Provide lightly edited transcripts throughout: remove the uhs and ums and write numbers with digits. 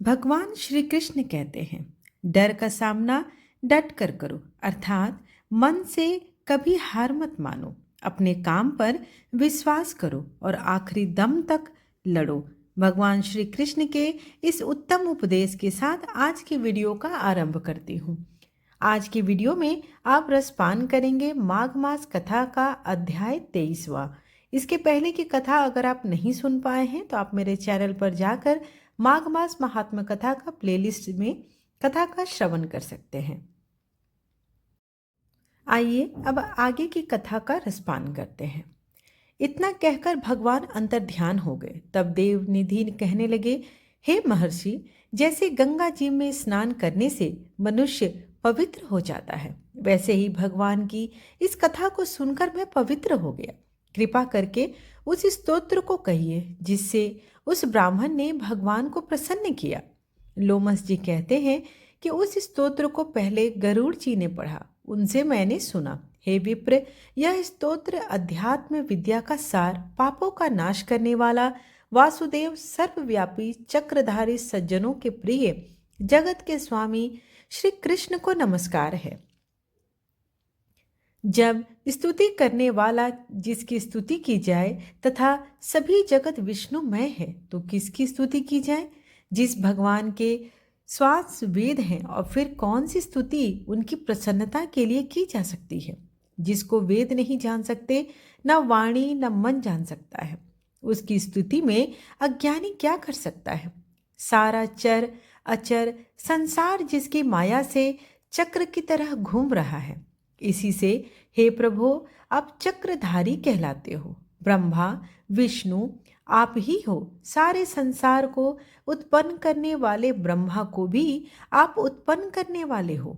भगवान श्री कृष्ण कहते हैं, डर का सामना डट कर करो। अर्थात मन से कभी हार मत मानो, अपने काम पर विश्वास करो और आखिरी दम तक लड़ो। भगवान श्री कृष्ण के इस उत्तम उपदेश के साथ आज की वीडियो का आरंभ करती हूँ। आज की वीडियो में आप रसपान करेंगे माघ मास कथा का अध्याय 23वां। इसके पहले की कथा अगर आप नहीं सुन पाए हैं तो आप मेरे चैनल पर जाकर माघ मास महात्मा कथा का प्लेलिस्ट में कथा का श्रवण कर सकते हैं। आइए अब आगे की कथा का रसपान करते हैं। इतना कहकर भगवान अंतर ध्यान हो गए। तब देव निधि कहने लगे, हे महर्षि, जैसे गंगा जी में स्नान करने से मनुष्य पवित्र हो जाता है, वैसे ही भगवान की इस कथा को सुनकर मैं पवित्र हो गया। कृपा करके उस स्तोत्र को कहिए जिससे उस ब्राह्मण ने भगवान को प्रसन्न किया। लोमस जी कहते हैं कि उस स्तोत्र को पहले गरुड़ जी ने पढ़ा, उनसे मैंने सुना। हे विप्र, यह स्तोत्र अध्यात्म विद्या का सार, पापों का नाश करने वाला, वासुदेव, सर्वव्यापी, चक्रधारी, सज्जनों के प्रिय, जगत के स्वामी श्री कृष्ण को नमस्कार है। जब स्तुति करने वाला जिसकी स्तुति की जाए तथा सभी जगत विष्णुमय है तो किसकी स्तुति की जाए? जिस भगवान के श्वास वेद हैं, और फिर कौन सी स्तुति उनकी प्रसन्नता के लिए की जा सकती है? जिसको वेद नहीं जान सकते, न वाणी न मन जान सकता है, उसकी स्तुति में अज्ञानी क्या कर सकता है? सारा चर अचर संसार जिसकी माया से चक्र की तरह घूम रहा है, इसी से हे प्रभु आप चक्रधारी कहलाते हो। ब्रह्मा विष्णु आप ही हो। सारे संसार को उत्पन्न करने वाले ब्रह्मा को भी आप उत्पन्न करने वाले हो।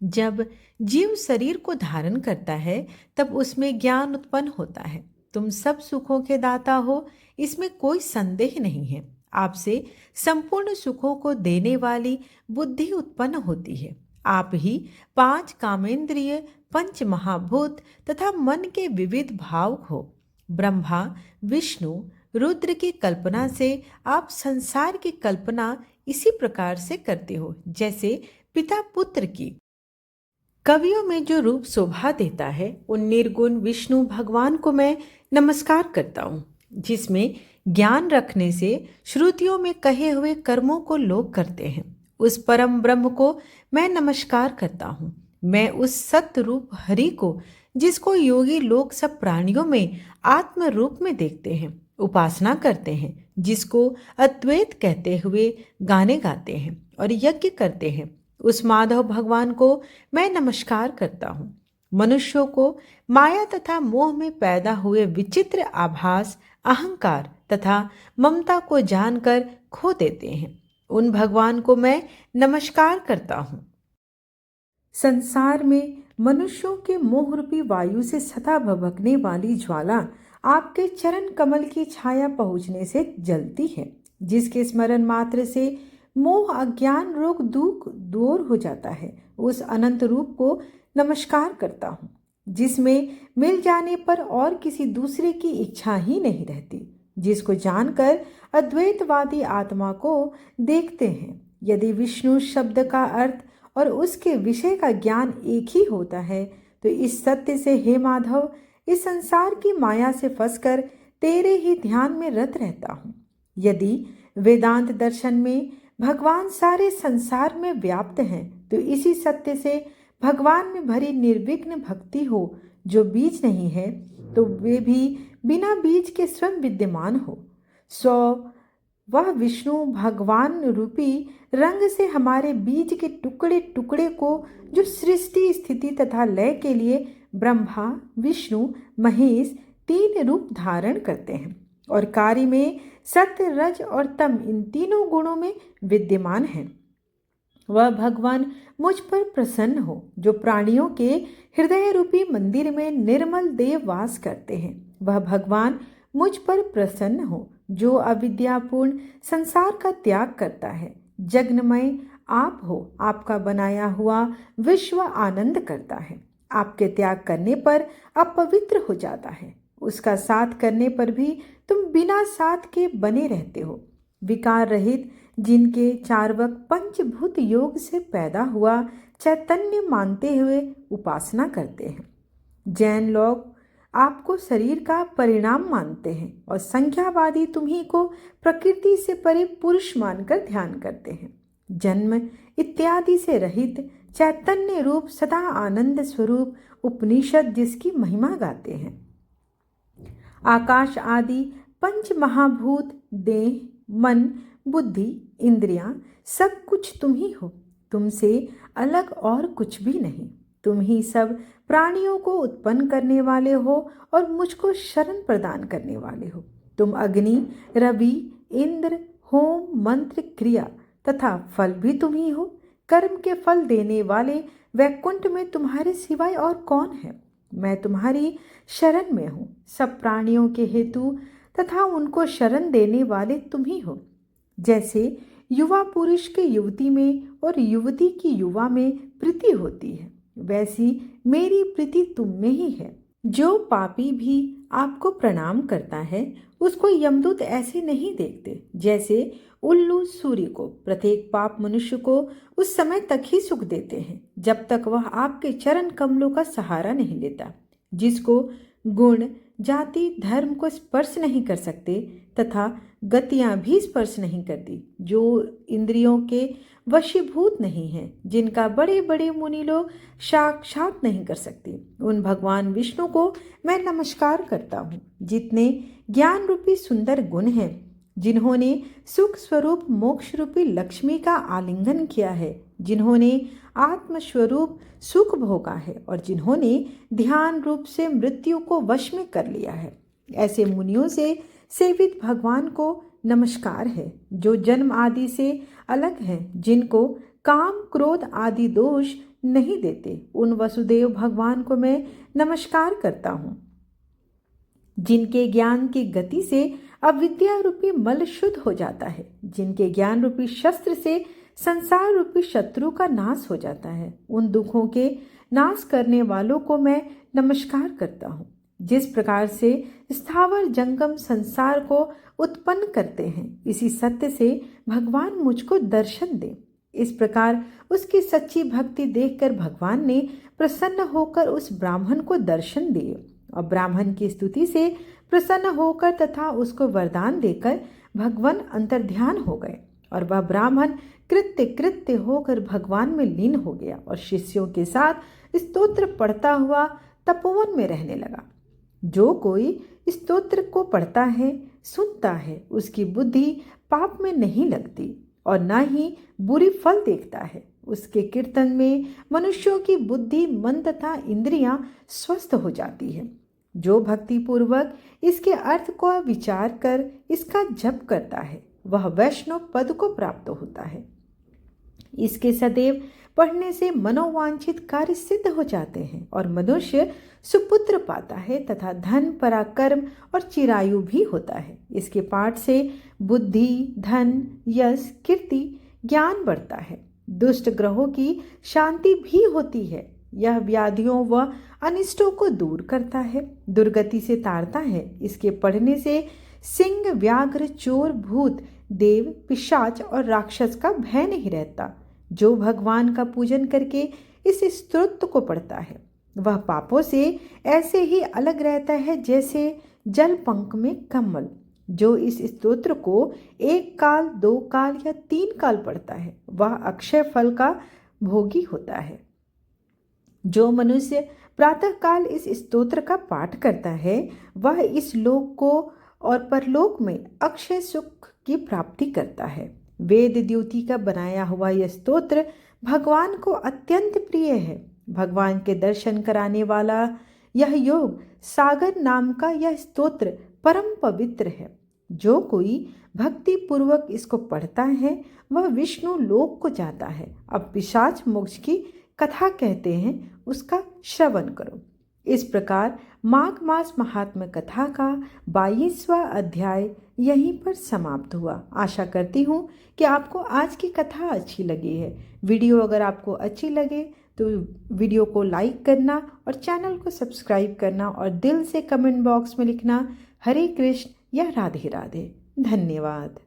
जब जीव शरीर को धारण करता है तब उसमें ज्ञान उत्पन्न होता है। तुम सब सुखों के दाता हो, इसमें कोई संदेह नहीं है। आपसे संपूर्ण सुखों को देने वाली बुद्धि उत्पन्न होती है। आप ही 5 कामेंद्रिय, 5 महाभूत तथा मन के विविध भाव हो। ब्रह्मा विष्णु रुद्र की कल्पना से आप संसार की कल्पना इसी प्रकार से करते हो जैसे पिता पुत्र की। कवियों में जो रूप शोभा देता है उन निर्गुण विष्णु भगवान को मैं नमस्कार करता हूँ, जिसमें ज्ञान रखने से श्रुतियों में कहे हुए कर्मों को लोग करते हैं। उस परम ब्रह्म को मैं नमस्कार करता हूँ। मैं उस सत्य रूप हरि को, जिसको योगी लोग सब प्राणियों में आत्म रूप में देखते हैं, उपासना करते हैं, जिसको अद्वैत कहते हुए गाने गाते हैं और यज्ञ करते हैं, उस माधव भगवान को मैं नमस्कार करता हूँ। मनुष्यों को माया तथा मोह में पैदा हुए विचित्र आभास, अहंकार तथा ममता को जानकर खो देते हैं, उन भगवान को मैं नमस्कार करता हूँ। संसार में मनुष्यों के मोह रूपी वायु से सदा भभकने वाली ज्वाला आपके चरण कमल की छाया पहुँचने से जलती है, जिसके स्मरण मात्र से मोह अज्ञान रोग दुख दूर हो जाता है। उस अनंत रूप को नमस्कार करता हूँ, जिसमें मिल जाने पर और किसी दूसरे की इच्छा ही नहीं रहती, जिसको जानकर अद्वैतवादी आत्मा को देखते हैं। यदि विष्णु शब्द का अर्थ और उसके विषय का ज्ञान एक ही होता है तो इस सत्य से हे माधव, इस संसार की माया से फंसकर तेरे ही ध्यान में रत रहता हूँ। यदि वेदांत दर्शन में भगवान सारे संसार में व्याप्त हैं तो इसी सत्य से भगवान में भरी निर्विघ्न भक्ति हो। जो बीज नहीं है तो वे भी बिना बीज के स्वयं विद्यमान हो। वह विष्णु भगवान रूपी रंग से हमारे बीज के टुकड़े टुकड़े को, जो सृष्टि स्थिति तथा लय के लिए ब्रह्मा विष्णु महेश 3 रूप धारण करते हैं और कार्य में सत्य रज और तम इन तीनों गुणों में विद्यमान है, वह भगवान मुझ पर प्रसन्न हो। जो प्राणियों के हृदय रूपी मंदिर में निर्मल देव वास करते हैं, वह भगवान मुझ पर प्रसन्न हो। जो अविद्यापूर्ण संसार का त्याग करता है, जगन्मय आप हो। आपका बनाया हुआ विश्व आनंद करता है। आपके त्याग करने पर अपवित्र हो जाता है, उसका साथ करने पर भी तुम बिना साथ के बने रहते हो। विकार रहित, जिनके चार्वक पंचभूत योग से पैदा हुआ चैतन्य मानते हुए उपासना करते हैं। जैन लोग आपको शरीर का परिणाम मानते हैं और संख्यावादी तुम्ही को प्रकृति से परे पुरुष मानकर ध्यान करते हैं। जन्म इत्यादि से रहित चैतन्य रूप सदा आनंद स्वरूप उपनिषद जिसकी महिमा गाते हैं। आकाश आदि पंच महाभूत, देह, मन, बुद्धि, इंद्रियां सब कुछ तुम ही हो। तुमसे अलग और कुछ भी नहीं। तुम ही सब प्राणियों को उत्पन्न करने वाले हो और मुझको शरण प्रदान करने वाले हो। तुम अग्नि, रवि, इंद्र, होम, मंत्र, क्रिया तथा फल भी तुम ही हो। कर्म के फल देने वाले वैकुंठ में तुम्हारे सिवाय और कौन है? मैं तुम्हारी शरण में हूँ। सब प्राणियों के हेतु तथा उनको शरण देने वाले तुम ही हो। जैसे युवा पुरुष के युवती में और युवती की युवा में प्रीति होती है, वैसी मेरी प्रीति तुम में ही है। जो पापी भी आपको प्रणाम करता है उसको यमदूत ऐसे नहीं देखते जैसे उल्लू सूर्य को। प्रत्येक पाप मनुष्य को उस समय तक ही सुख देते हैं जब तक वह आपके चरण कमलों का सहारा नहीं लेता। जिसको गुण, जाति, धर्म को स्पर्श नहीं कर सकते तथा गतियां भी स्पर्श नहीं करती, जो इंद्रियों के वशीभूत नहीं है, जिनका बड़े बड़े मुनि लोग साक्षात नहीं कर सकते, उन भगवान विष्णु को मैं नमस्कार करता हूँ। जितने ज्ञान रूपी सुंदर गुण हैं, जिन्होंने सुख स्वरूप मोक्ष रूपी लक्ष्मी का आलिंगन किया है, जिन्होंने आत्मस्वरूप सुख भोगा है और जिन्होंने ध्यान रूप से मृत्यु को वश में कर लिया है, ऐसे मुनियों से सेवित भगवान को नमस्कार है। जो जन्म आदि से अलग हैं, जिनको काम, क्रोध आदि दोष नहीं देते, उन वसुदेव भगवान को मैं नमस्कार करता हूँ। जिनके ज्ञान की गति से अविद्या रूपी मल शुद्ध हो जाता है, जिनके ज्ञान रूपी शस्त्र से संसार रूपी शत्रु का नाश हो जाता है, उन दुखों के नाश करने वालों को मैं नमस्कार करता हूँ। जिस प्रकार से स्थावर जंगम संसार को उत्पन्न करते हैं, इसी सत्य से भगवान मुझको दर्शन दे। इस प्रकार उसकी सच्ची भक्ति देखकर भगवान ने प्रसन्न होकर उस ब्राह्मण को दर्शन दिए और ब्राह्मण की स्तुति से प्रसन्न होकर तथा उसको वरदान देकर भगवान अंतर्ध्यान हो गए और वह ब्राह्मण कृत्य कृत्य होकर भगवान में लीन हो गया और शिष्यों के साथ स्तोत्र पढ़ता हुआ तपोवन में रहने लगा। जो कोई स्तोत्र को पढ़ता है, सुनता है, उसकी बुद्धि पाप में नहीं लगती और न ही बुरी फल देखता है। उसके कीर्तन में मनुष्यों की बुद्धि, मन तथा इंद्रियां स्वस्थ हो जाती है। जो भक्ति पूर्वक इसके अर्थ को विचार कर इसका जप करता है, वह वैष्णव पद को प्राप्त होता है। इसके सदैव पढ़ने से मनोवांछित कार्य सिद्ध हो जाते हैं और मनुष्य सुपुत्र पाता है तथा धन, पराक्रम और चिरायु भी होता है। इसके पाठ से बुद्धि, धन, यश, कीर्ति, ज्ञान बढ़ता है। दुष्ट ग्रहों की शांति भी होती है। यह व्याधियों व अनिष्टों को दूर करता है, दुर्गति से तारता है। इसके पढ़ने से सिंह, व्याघ्र, चोर, भूत, देव, पिशाच और राक्षस का भय नहीं रहता। जो भगवान का पूजन करके इस स्तोत्र को पढ़ता है, वह पापों से ऐसे ही अलग रहता है जैसे जल पंख में कमल। जो इस स्तोत्र को 1 काल, 2 काल या 3 काल पढ़ता है, वह अक्षय फल का भोगी होता है। जो मनुष्य प्रातः काल इस स्तोत्र का पाठ करता है, वह इस लोक को और परलोक में अक्षय सुख की प्राप्ति करता है। वेद द्युति का बनाया हुआ यह स्तोत्र भगवान को अत्यंत प्रिय है। भगवान के दर्शन कराने वाला यह योग सागर नाम का यह स्तोत्र परम पवित्र है। जो कोई भक्ति पूर्वक इसको पढ़ता है, वह विष्णु लोक को जाता है। अब पिशाच मोक्ष की कथा कहते हैं, उसका श्रवण करो। इस प्रकार माघ मास महात्म्य कथा का 22वां अध्याय यहीं पर समाप्त हुआ। आशा करती हूँ कि आपको आज की कथा अच्छी लगी है। वीडियो अगर आपको अच्छी लगे तो वीडियो को लाइक करना और चैनल को सब्सक्राइब करना और दिल से कमेंट बॉक्स में लिखना हरे कृष्ण या राधे राधे। धन्यवाद।